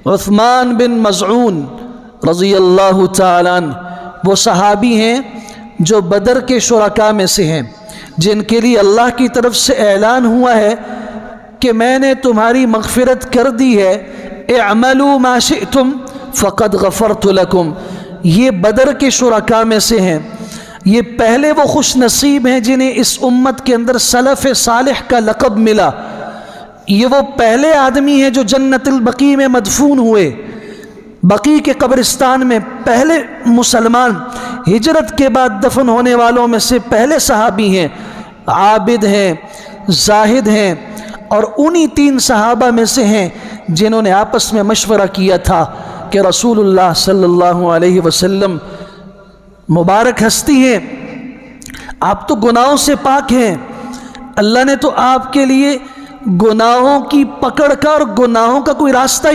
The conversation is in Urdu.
عثمان بن مظعون رضی اللہ تعالیٰ عنہ وہ صحابی ہیں جو بدر کے شرکاء میں سے ہیں، جن کے لیے اللہ کی طرف سے اعلان ہوا ہے کہ میں نے تمہاری مغفرت کر دی ہے، اعملوا ما شئتم فقد غفرت لکم۔ یہ بدر کے شرکاء میں سے ہیں، یہ پہلے وہ خوش نصیب ہیں جنہیں اس امت کے اندر سلف صالح کا لقب ملا۔ یہ وہ پہلے آدمی ہیں جو جنت البقیع میں مدفون ہوئے، بقیع کے قبرستان میں پہلے مسلمان، ہجرت کے بعد دفن ہونے والوں میں سے پہلے صحابی ہیں، عابد ہیں، زاہد ہیں، اور انہی 3 صحابہ میں سے ہیں جنہوں نے آپس میں مشورہ کیا تھا کہ رسول اللہ صلی اللہ علیہ وسلم مبارک ہستی ہیں، آپ تو گناہوں سے پاک ہیں، اللہ نے تو آپ کے لیے گناہوں کی پکڑ کا اور گناہوں کا کوئی راستہ ہی